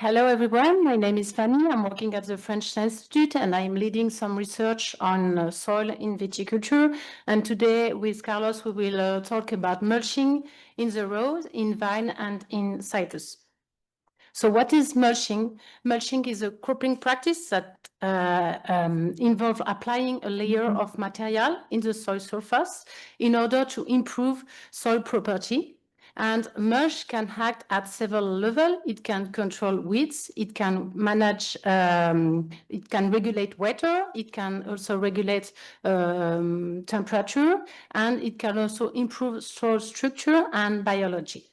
Hello, everyone. My name is Fanny. I'm working at the French Institute, and I'm leading some research on soil in viticulture. And today, with Carlos, we will talk about mulching in the rows, in vine, and in citrus. So what is mulching? Mulching is a cropping practice that involves applying a layer of material in the soil surface in order to improve soil property. And mulch can act at several levels. It can control weeds, it can manage, it can regulate weather, it can also regulate temperature, and it can also improve soil structure and biology.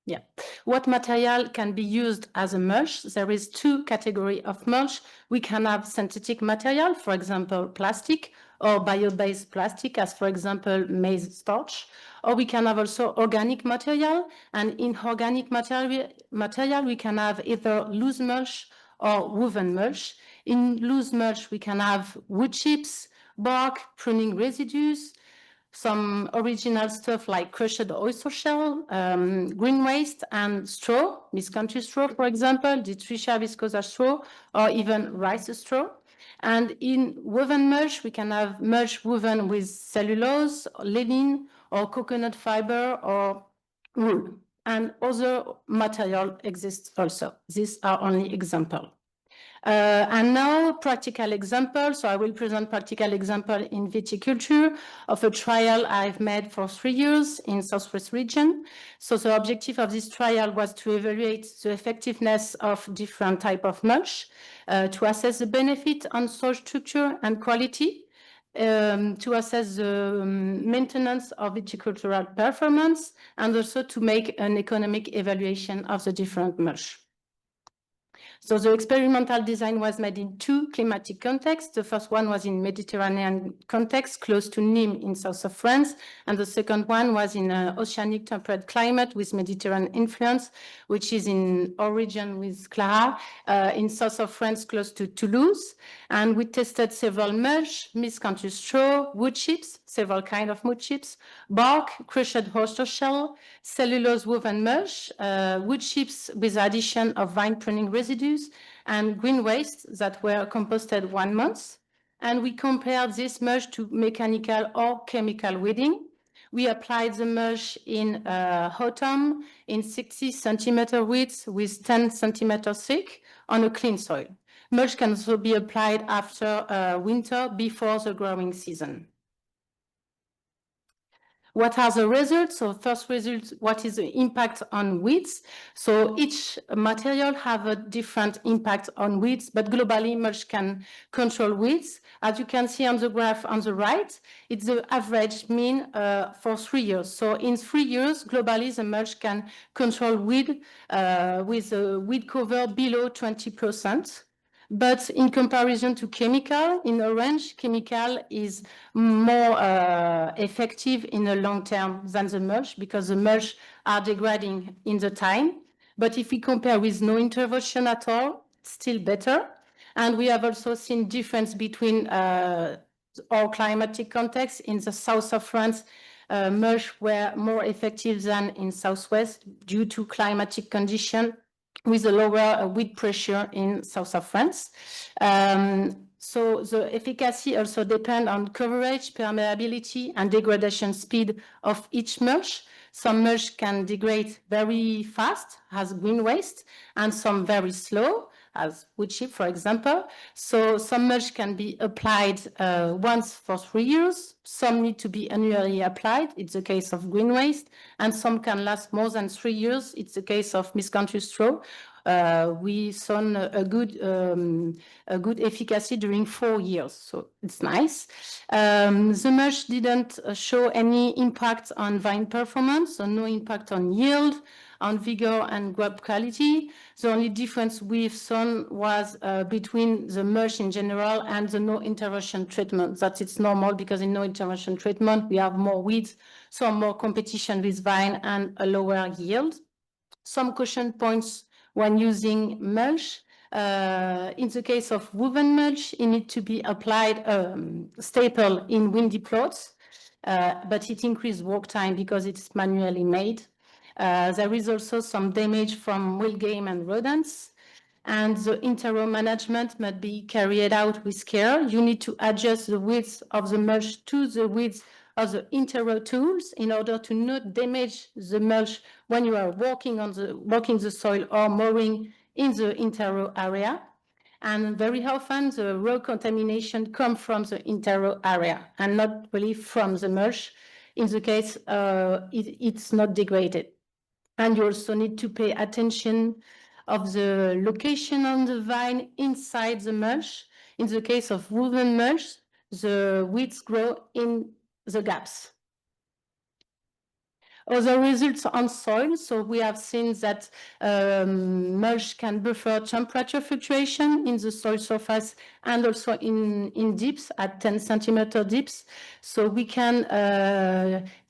Yeah. What material can be used as a mulch? There is two categories of mulch. We can have synthetic material, for example, plastic, or bio-based plastic, as for example, maize starch. Or we can have also organic material. And in organic material, we can have either loose mulch or woven mulch. In loose mulch, we can have wood chips, bark, pruning residues, some original stuff like crushed oyster shell, green waste, and straw, Miss-country straw, for example, Dittricia viscosa straw, or even rice straw. And in woven mulch, we can have mulch woven with cellulose, linen, or coconut fiber, or wool. And other material exists also. These are only examples. And now practical example. So I will present practical example in viticulture of a trial I've made for 3 years in Southwest region. So the objective of this trial was to evaluate the effectiveness of different type of mulch, to assess the benefit on soil structure and quality, to assess the maintenance of viticultural performance, and also to make an economic evaluation of the different mulch. So the experimental design was made in two climatic contexts. The first one was in Mediterranean context, close to Nîmes in south of France. And the second one was in an oceanic temperate climate with Mediterranean influence, which is in our region with Clara, in south of France, close to Toulouse. And we tested several mulch, Miss-country straw, wood chips, several kinds of wood chips, bark, crushed oyster shell, cellulose woven mulch, wood chips with addition of vine pruning residues, and green waste that were composted 1 month. And we compared this mulch to mechanical or chemical weeding. We applied the mulch in autumn in 60 centimeter width with 10 centimeters thick on a clean soil. Mulch can also be applied after winter before the growing season. What are the results? So first result, what is the impact on weeds? So each material have a different impact on weeds, but globally mulch can control weeds. As you can see on the graph on the right, it's the average mean for 3 years. So in 3 years, globally, the mulch can control weed with a weed cover below 20%. But in comparison to chemical, in orange, chemical is more effective in the long term than the mulch because the mulch are degrading in the time. But if we compare with no intervention at all, still better. And we have also seen difference between our climatic context. In the south of France, mulch were more effective than in southwest due to climatic condition, with a lower weed pressure in south of France. So the efficacy also depends on coverage, permeability, and degradation speed of each mulch. Some mulch can degrade very fast, as green waste, and some very slow, as wood chip, for example. So some mulch can be applied once for 3 years. Some need to be annually applied. It's the case of green waste. And some can last more than 3 years. It's the case of Miss-country straw. We saw a good efficacy during 4 years, so it's nice. The mulch didn't show any impact on vine performance, so no impact on yield, on vigor and grape quality. The only difference we've seen was between the mulch in general and the no intervention treatment. That it's normal because in no intervention treatment, we have more weeds, so more competition with vine and a lower yield. Some caution points when using mulch. In the case of woven mulch, it needs to be applied staple in windy plots, but it increases work time because it's manually made. There is also some damage from wild game and rodents. And the interrow management must be carried out with care. You need to adjust the width of the mulch to the width of the interrow tools in order to not damage the mulch when you are working the soil or mowing in the interrow area. And very often the row contamination comes from the interrow area and not really from the mulch. In the case, it's not degraded. And you also need to pay attention of the location on the vine inside the mulch. In the case of woven mulch, the weeds grow in the gaps. Other results on soil, so we have seen that mulch can buffer temperature fluctuation in the soil surface and also in dips at 10 centimeter dips. So we can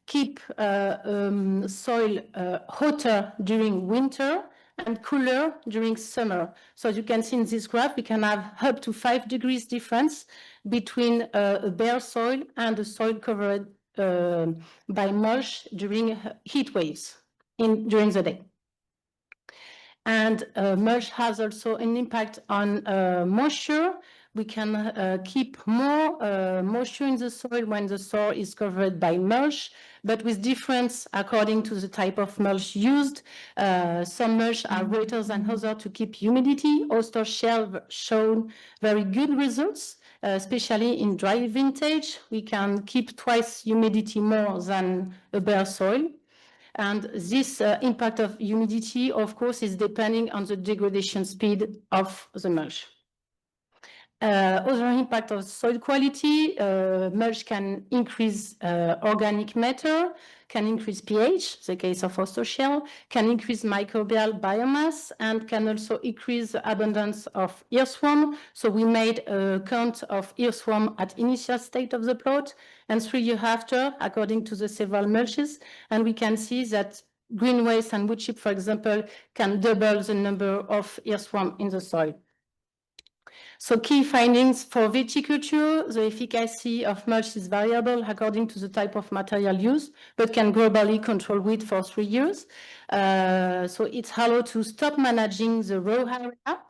keep soil hotter during winter and cooler during summer. So as you can see in this graph, we can have up to 5 degrees difference between a bare soil and a soil covered by mulch during heat waves during the day. And mulch has also an impact on moisture. We can keep more moisture in the soil when the soil is covered by mulch, but with difference according to the type of mulch used. Some mulch are greater than others to keep humidity. Oyster shell shown very good results. Especially in dry vintage, we can keep twice humidity more than a bare soil. And this impact of humidity, of course, is depending on the degradation speed of the mulch. Other impact of soil quality, mulch can increase organic matter, can increase pH, the case of oyster shell, can increase microbial biomass, and can also increase the abundance of earthworm. So we made a count of earthworm at initial state of the plot and 3 years after, according to the several mulches, and we can see that green waste and wood chip, for example, can double the number of earthworm in the soil. So key findings for viticulture, the efficacy of mulch is variable according to the type of material used, but can globally control weed for 3 years. So it's allowed to stop managing the raw area.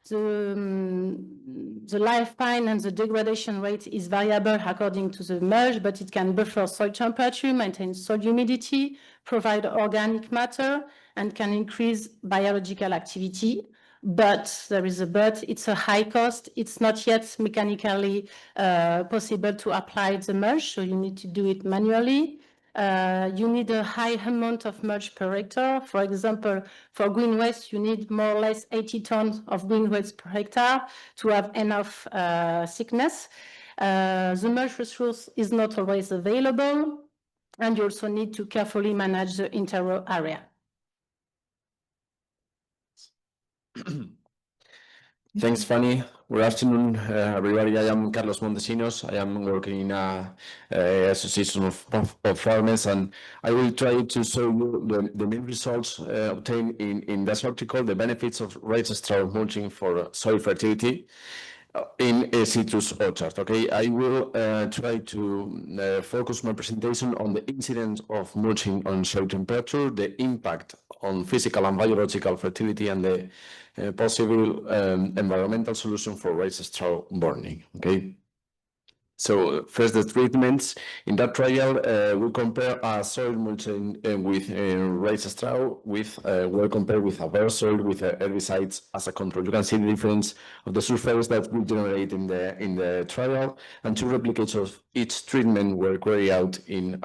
The lifespan and the degradation rate is variable according to the mulch, but it can buffer soil temperature, maintain soil humidity, provide organic matter, and can increase biological activity. But there is a but, it's a high cost. It's not yet mechanically possible to apply the mulch, so you need to do it manually. You need a high amount of mulch per hectare. For example, for green waste, you need more or less 80 tons of green waste per hectare to have enough thickness. The mulch resource is not always available, and you also need to carefully manage the interrow area. Thanks, Fanny. Good afternoon, everybody. I am Carlos Montesinos. I am working in a association of farmers, and I will try to show you the main results obtained in this article, the benefits of raised straw mulching for soil fertility in a citrus orchard. Okay, I will try to focus my presentation on the incidence of mulching on soil temperature, the impact on physical and biological fertility, and the possible environmental solution for raised straw burning. Okay. So first, the treatments. In that trial, we compare a soil mulching with raised straw with well compared with a bare soil with herbicides as a control. You can see the difference of the surface that we generate in the trial, and 2 replicates of each treatment were carried out in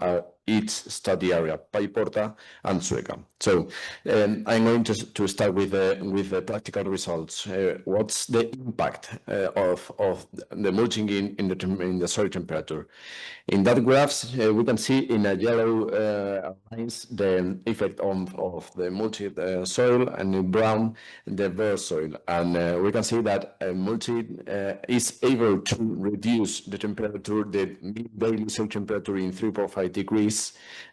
each study area, Paiporta and Sueca. So I'm going to start with the practical results. What's the impact of the mulching in the soil temperature? In that graphs, we can see in a yellow lines the effect of the mulched soil, and in brown the bare soil. And we can see that mulching is able to reduce the temperature, the daily soil temperature in 3.5 degrees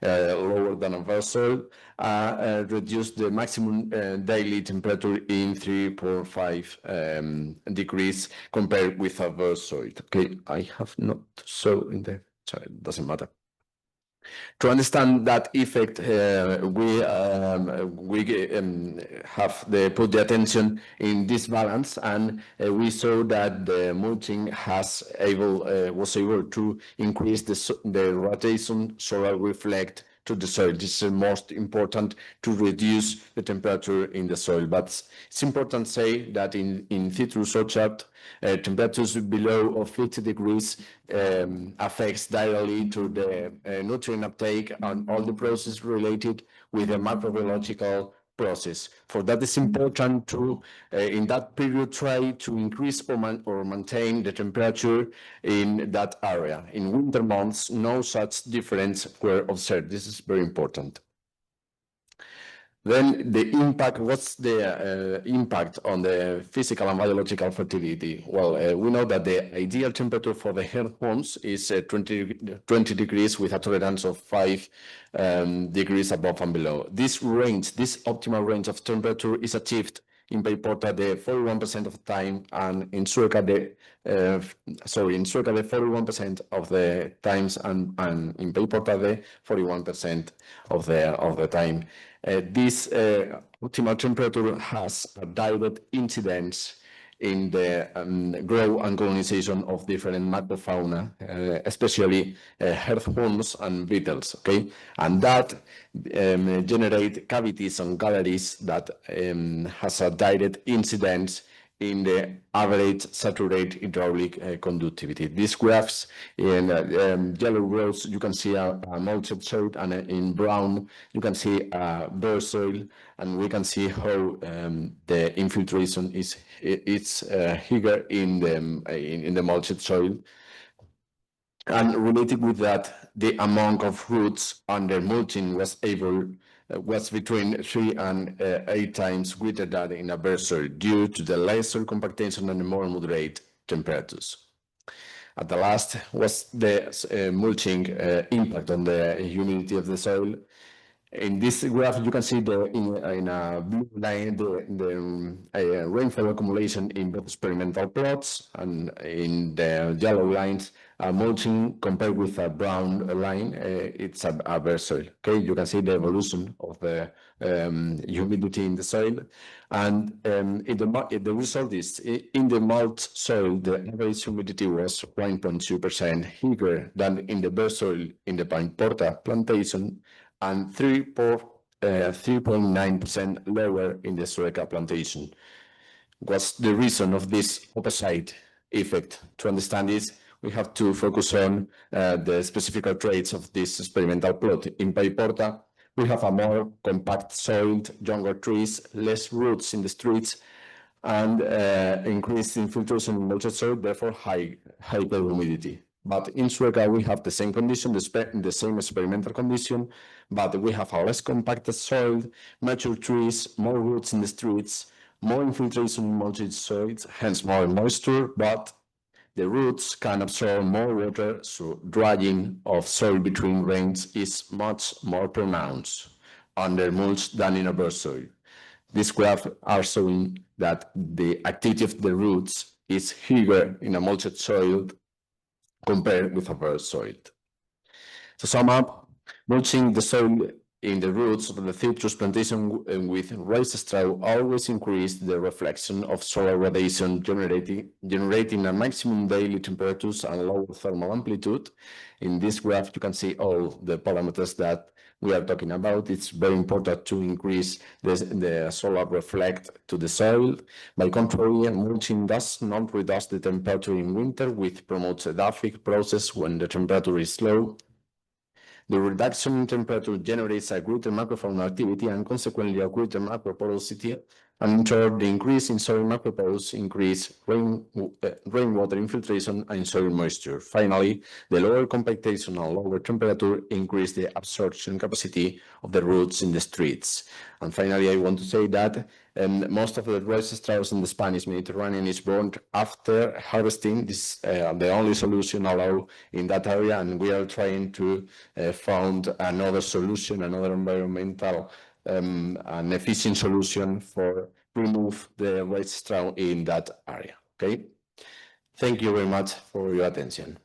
lower than a bare soil, reduce the maximum daily temperature in 3.5 degrees compared with a bare soil. Okay, I have not so in there. So it doesn't matter. To understand that effect, we have put the attention in this balance, and we saw that the mulching was able to increase the rotation solar reflect to the soil. This is the most important to reduce the temperature in the soil. But it's important to say that in citrus orchard, temperatures below of 50 degrees affects directly to the nutrient uptake and all the process related with the microbiological process. For that, it's important to, in that period, try to increase or maintain the temperature in that area. In winter months, no such difference were observed. This is very important. Then the impact, what's the impact on the physical and biological fertility? Well, we know that the ideal temperature for the earthworms is 20 degrees with a tolerance of 5 degrees above and below. This optimal range of temperature is achieved in Paiporta the 41% of the time, and in Sueca the 41% of the times, and in Paiporta the 41% of the time. This optimal temperature has a direct incidence in the growth and colonization of different macrofauna, especially earthworms and beetles, okay? And that generate cavities and galleries that has a direct incidence in the average saturated hydraulic conductivity. These graphs in yellow rows, you can see a mulched soil, and in brown, you can see a bare soil, and we can see how the infiltration is bigger in the mulched soil. And related with that, the amount of roots under mulching was between 3 and 8 times greater than in a bare soil due to the less soil compactation and the more moderate temperatures. At the last was the mulching impact on the humidity of the soil. In this graph, you can see in a blue line the rainfall accumulation in both experimental plots, and in the yellow lines, mulching compared with a brown line, it's a bare soil. Okay, you can see the evolution of the humidity in the soil, and the result is in the mulched soil, the average humidity was 1.2% higher than in the bare soil in the Paiporta plantation, and 3.9% lower in the Sueca plantation. What's the reason of this opposite effect? To understand this, we have to focus on the specific traits of this experimental plot. In Paiporta, we have a more compact soil, younger trees, less roots in the streets, and increased infiltration in mulched soil, therefore higher humidity. But in Sueca, we have the same condition, the same experimental condition, but we have a less compacted soil, mature trees, more roots in the streets, more infiltration in mulched soils, hence more moisture, but the roots can absorb more water, so drying of soil between rains is much more pronounced under mulch than in a bare soil. This graph are showing that the activity of the roots is higher in a mulched soil compared with a bare soil. To sum up, mulching the soil in the roots of the citrus plantation with raised straw always increased the reflection of solar radiation, generating a maximum daily temperatures and lower thermal amplitude. In this graph, you can see all the parameters that we are talking about. It's very important to increase the solar reflect to the soil. By contrary, mulching does not reduce the temperature in winter, which promotes a edaphic process when the temperature is low. The reduction in temperature generates a greater macrofauna activity and consequently a greater macroporosity, and in turn, the increase in soil macropores increase rainwater infiltration and soil moisture. Finally, the lower compactation and lower temperature increase the absorption capacity of the roots in the streets. And finally, I want to say that most of the rice straws in the Spanish Mediterranean is burned after harvesting. This is the only solution allowed in that area, and we are trying to find another solution, another environmental an efficient solution for remove the rice straw in that area. Okay, thank you very much for your attention.